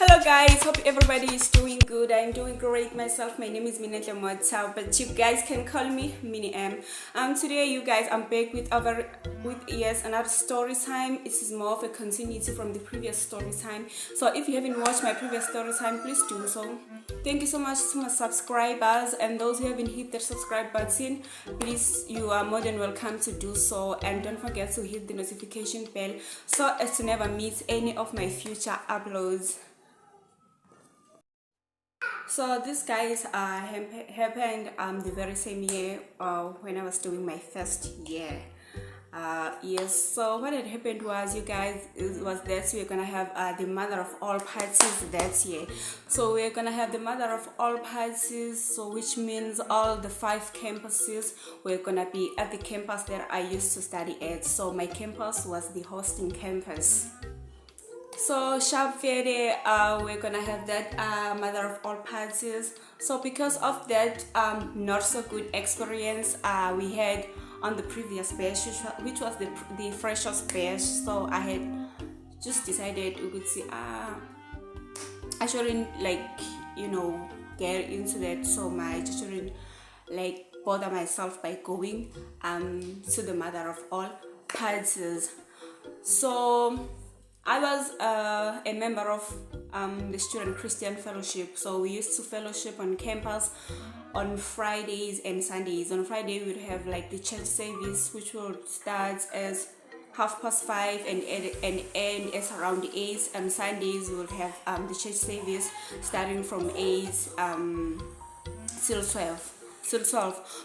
Hello guys, hope everybody is doing good. I'm doing great myself. My name is Minette Motsa, but you guys can call me Mini M. Today you guys, I'm back with another story time. It is more of a continuity from the previous story time. So if you haven't watched my previous story time, please do so. Thank you so much to my subscribers and those who haven't hit the subscribe button. Please, you are more than welcome to do so, and don't forget to hit the notification bell so as to never miss any of my future uploads. So this guys happened the very same year when I was doing my first year. Yes, so what had happened was, you guys, it was that we're gonna have the mother of all parties that year. So we're gonna have the mother of all parties, so which means all the 5 campuses were gonna be at the campus that I used to study at. So my campus was the hosting campus. So sharp Friday, we're gonna have that mother of all parties. So because of that not so good experience we had on the previous batch, which was the freshers batch, so I had just decided we could see I shouldn't get into that so much. I shouldn't bother myself by going to the mother of all parties. So I was a member of the Student Christian Fellowship. So we used to fellowship on campus on Fridays and Sundays. On Friday we would have the church service, which would start as 5:30 and end as around 8. And Sundays we would have the church service starting from 8 till 12.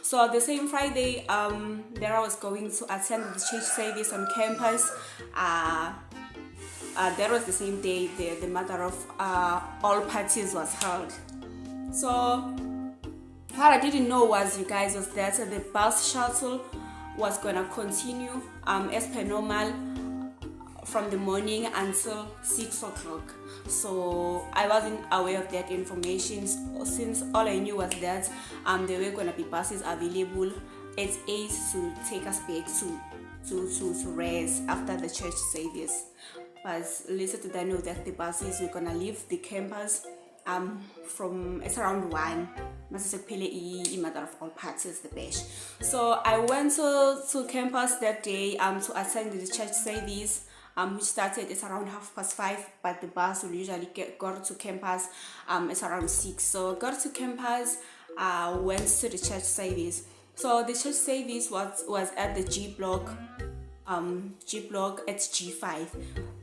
So the same Friday there I was going to attend the church service on campus. That was the same day the mother of all parties was held. So what I didn't know was, you guys, was that the bus shuttle was gonna continue as per normal from the morning until 6 o'clock. So I wasn't aware of that information, since all I knew was that there were gonna be buses available at 8 to take us back to rest after the church service. But later did I know that the buses were gonna leave the campus from it's around 1. Mother of all parties, the bash. So I went to campus that day to attend the church service, which started at around 5:30, but the bus will usually go to campus it's around 6. So got to campus, went to the church service. So the church service was at the G block at G5.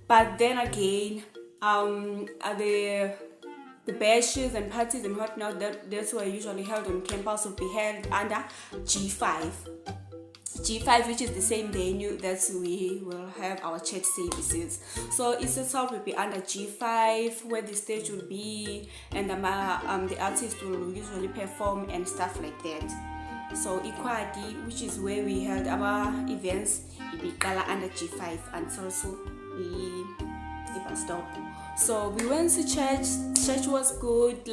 But then again, the bashes and parties and whatnot that's were usually held on campus will be held under G5, which is the same venue that we will have our church services. So it itself will be under G5, where the stage will be, and the artist will usually perform and stuff like that. So Equality, which is where we held our events, it be color under G5 until the bus stop. So we went to church. Church was good,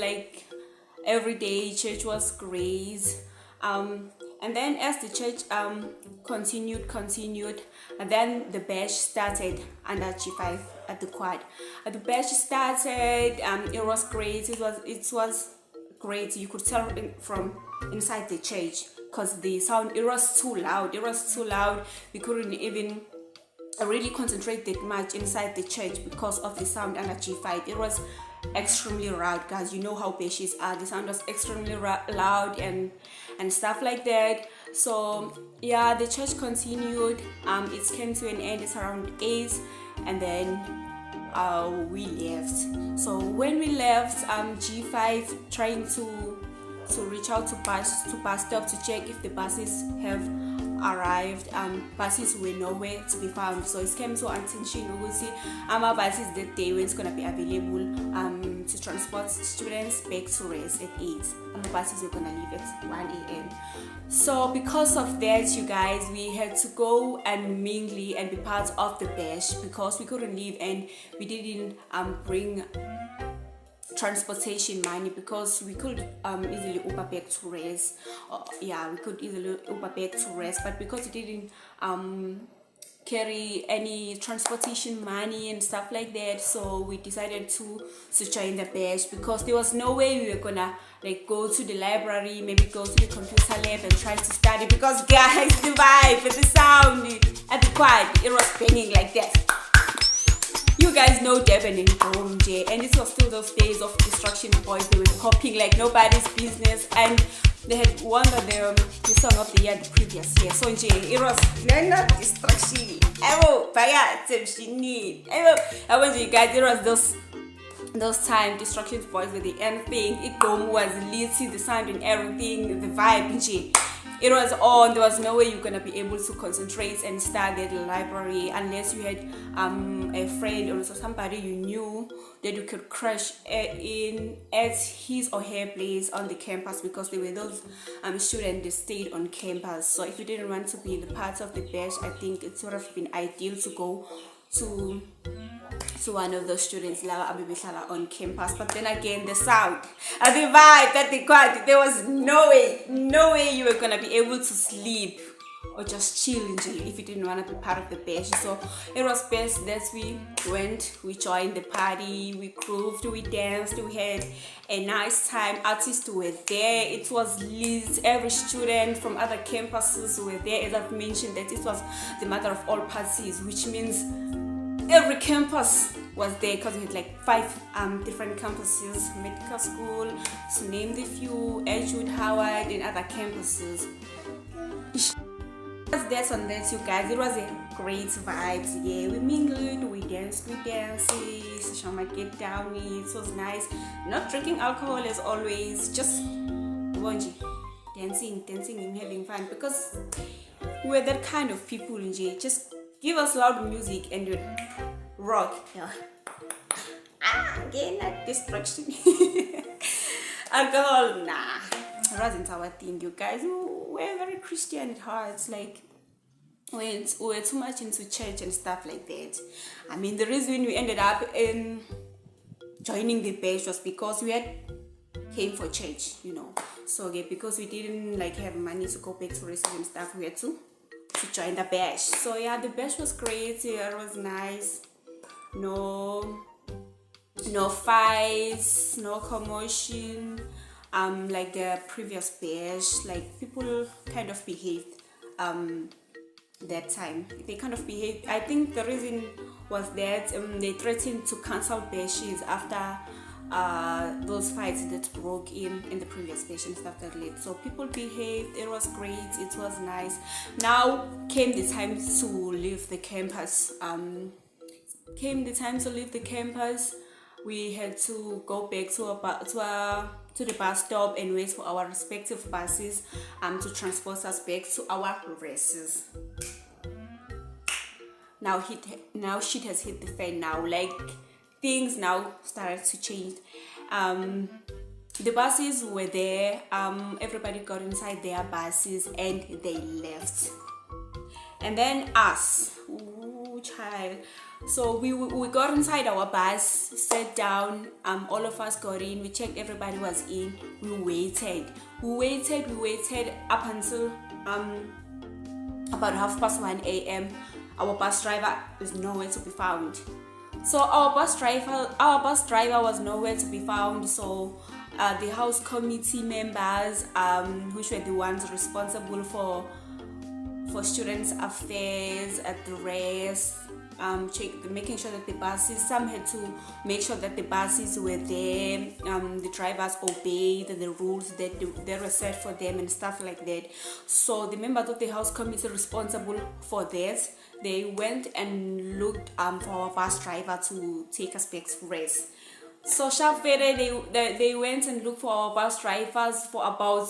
every day. Church was great. And then as the church continued, and then the bash started under G5 at the quad. The bash started. It was great. It was great. You could tell from inside the church, because the sound, it was too loud. We couldn't even really concentrate that much inside the church because of the sound under G5. It was extremely loud, guys. You know how bashes are. The sound was extremely loud and stuff like that. So yeah, the church continued. It came to an end. It's around 8, and then we left. So when we left, G5 trying to reach out to bus stop to check if the buses have arrived. Buses were nowhere to be found. So it came to attention. We will see buses that day when it's gonna be available to transport students back to rest at 8. Buses were gonna leave at 1 a.m. So because of that, you guys, we had to go and mingle and be part of the bash, because we couldn't leave and we didn't bring transportation money, because we could easily Uber back to rest. We could easily Uber back to rest, but because we didn't carry any transportation money and stuff like that, so we decided to join the bash, because there was no way we were gonna like go to the library, maybe go to the computer lab and try to study, because guys, the vibe and the sound at the quad, it was banging like that. You guys know Devon and Dome J, and it was still those days of Destruction Boys. They were popping like nobody's business, and they had won the song of the year the previous year. So J, it was not Destruction. Oh, Paya, I want you guys, it was those time Destruction Boys with the end thing. It Dome was lit, the sound and everything, the vibe J. It was on. There was no way you're gonna be able to concentrate and study at the library unless you had a friend or somebody you knew that you could crash in at his or her place on the campus, because there were those students that stayed on campus. So if you didn't want to be the part of the bash, I think it would have been ideal to go to one of those students on campus. But then again, the sound and the vibe at the quad, there was no way you were gonna be able to sleep or just chill if you didn't want to be part of the bash. So it was best that we joined the party, we grooved, we danced, we had a nice time. Artists were there, it was lit. Every student from other campuses were there. As I've mentioned, that it was the mother of all parties, which means every campus was there, because we had like 5 different campuses, medical school, to name the few, Edgewood, Howard, and other campuses. That's on that, you guys. It was a great vibes. Yeah, we mingled, we danced, Shama get down. It was nice. Not drinking alcohol as always, just bonji, dancing and having fun, because we're that kind of people. Just give us loud music and you rock. Yeah. Again, that distraction. Alcohol, nah. It wasn't our thing, you guys. We're very Christian at heart. Like, we're too much into church and stuff like that. I mean, the reason we ended up in joining the bash was because we had came for church, So yeah, because we didn't like have money to go back to receive and stuff, we had to join the bash. So yeah, the bash was great. Yeah, it was nice. No fights, no commotion. Like the previous bash, like people kind of behaved that time. They kind of behaved. I think the reason was that they threatened to cancel bashes after those fights that broke in the previous bash and stuff like that. So people behaved. It was great. It was nice. Now came the time to leave the campus. We had to go back to the bus stop and wait for our respective buses to transport us back to our races. Now shit has hit the fan now. Like, things now started to change. The buses were there. Everybody got inside their buses and they left. And then us, child. So we got inside our bus, sat down, all of us got in, we checked everybody was in, we waited up until about 1:30 a.m. Our bus driver is nowhere to be found. So our bus driver was nowhere to be found. So the house committee members, which were the ones responsible for students' affairs at the race, making sure that the buses, some had to make sure that the buses were there, the drivers obeyed the rules that they were set for them and stuff like that. So the members of the house committee responsible for this, they went and looked for our bus driver to take us back to race. So they went and looked for our bus drivers for about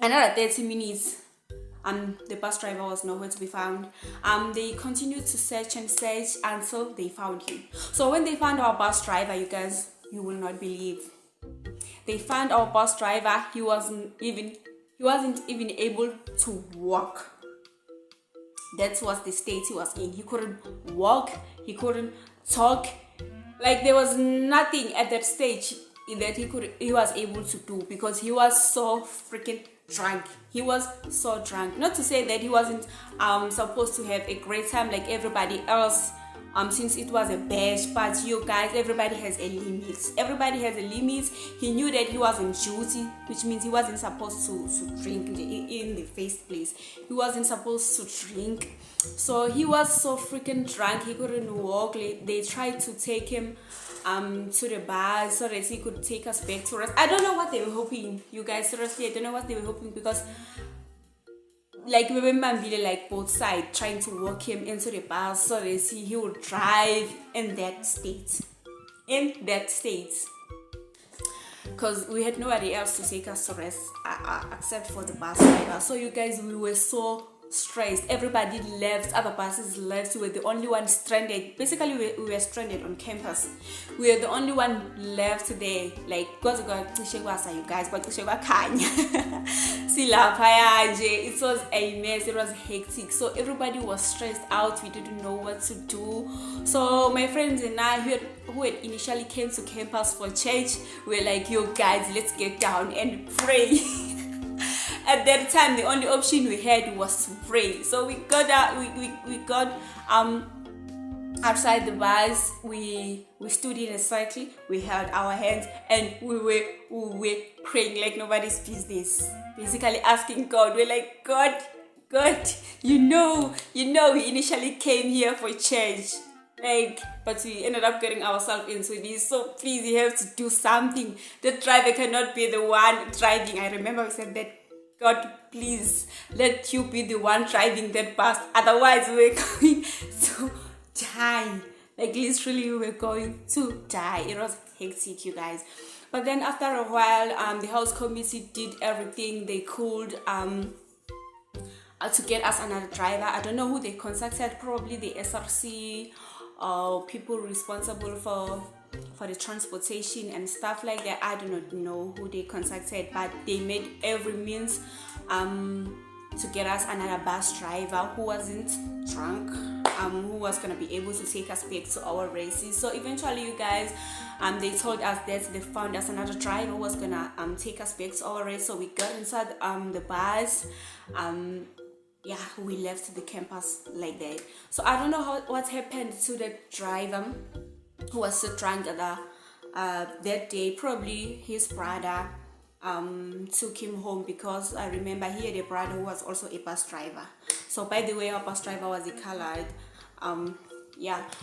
another 30 minutes. The bus driver was nowhere to be found. They continued to search until they found him. So when they found our bus driver, you guys, you will not believe. They found our bus driver. He wasn't even able to walk. That was the state he was in. He couldn't walk. He couldn't talk. Like, there was nothing at that stage that he was able to do, because he was so freaking drunk. He was so drunk. Not to say that he wasn't supposed to have a great time like everybody else, since it was a bash, but you guys, everybody has a limit. Everybody has a limit. He knew that he was on duty, which means he wasn't supposed to drink in the first place. He wasn't supposed to drink. So he was so freaking drunk, he couldn't walk. They tried to take him to the bar so that he could take us back to rest. I don't know what they were hoping, you guys. Seriously, I don't know what they were hoping, because like we remember like both sides trying to walk him into the bar so that he would drive in that state. Because we had nobody else to take us to rest except for the bus driver. So you guys, we were so stressed. Everybody left, other buses left. We were the only one stranded. Basically, we were stranded on campus. We were the only one left there. Like, you guys, it was a mess. It was hectic. So everybody was stressed out. We didn't know what to do. So my friends and I, who had initially came to campus for church, we were like, yo guys, let's get down and pray. At that time, the only option we had was to pray. So we got out, we got outside the bus. We stood in a circle. We held our hands and we were praying like nobody's business. Basically asking God. We're like, God, you know, we initially came here for church. But we ended up getting ourselves into this. So please, you have to do something. The driver cannot be the one driving. I remember we said that, God, please let you be the one driving that bus. Otherwise, we were going to die. Like literally, we were going to die. It was hectic, you guys. But then after a while, the house committee did everything they could to get us another driver. I don't know who they contacted. Probably the SRC or people responsible for the transportation and stuff like that. I do not know who they contacted, but they made every means to get us another bus driver who wasn't drunk, who was gonna be able to take us back to our races. So eventually, you guys, they told us that they found us another driver who was gonna take us back to our race. So we got inside the bus. We left the campus like that. So I don't know what happened to the driver who was so drunk that day. Probably his brother took him home, because I remember he had a brother who was also a bus driver. So by the way, our bus driver was a colored.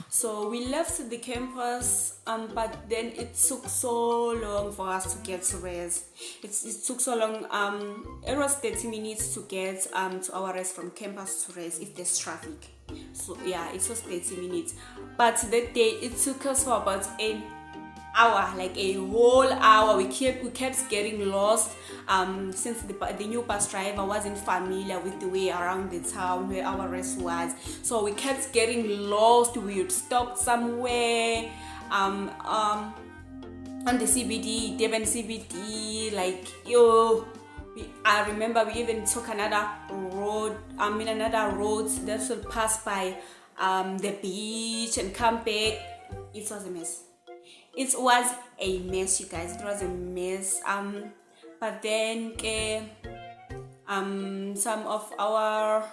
So we left the campus, but then it took so long for us to get to rest. It took so long. It was 30 minutes to get to our rest from campus to rest if there's traffic. So it was 30 minutes. But that day it took us for about an hour, like a whole hour. We kept getting lost since the new bus driver wasn't familiar with the way around the town where our rest was. So we kept getting lost. We would stop somewhere on the CBD, Devon CBD, I remember we even took another road that would pass by the beach and come back. It was a mess. It was a mess, you guys. It was a mess. But then some of our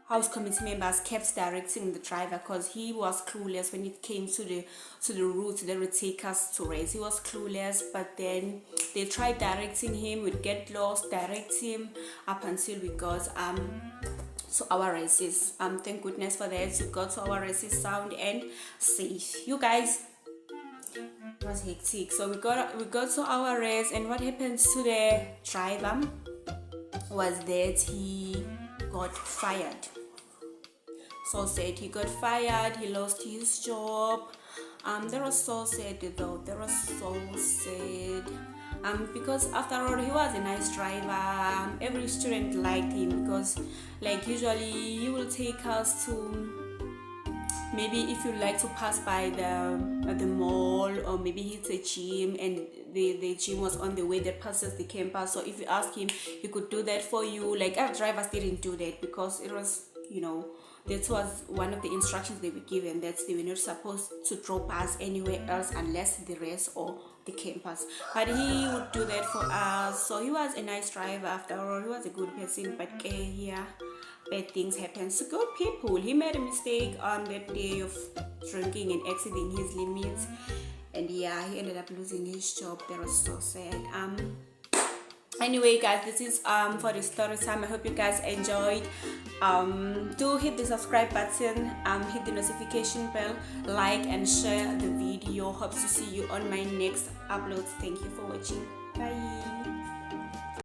house committee members kept directing the driver, because he was clueless when it came to the route that would take us to race. He was clueless, but then they tried directing him. We'd get lost, direct him up until we got to our races. Thank goodness for that. We got to our races sound and safe, you guys. It was hectic. So we got to our race, and what happened to the driver was that he got fired. So sad. He got fired. He lost his job. That was so sad though. That was so sad. Because after all, he was a nice driver. Every student liked him, because usually he will take us to, maybe if you like to pass by the mall, or maybe it's a gym and the gym was on the way that passes the campus. So if you ask him, he could do that for you. Our drivers didn't do that, because it was you know, that was one of the instructions they were given, that they were not supposed to drop us anywhere else unless the rest or the campus. But he would do that for us. So he was a nice driver after all. He was a good person, but yeah, bad things happen to good people. He made a mistake on that day of drinking and exceeding his limits, and yeah, he ended up losing his job. That was so sad. Anyway guys, this is for the story time. I hope you guys enjoyed. Do hit the subscribe button, hit the notification bell, like and share the video. Hope to see you on my next uploads. Thank you for watching. Bye.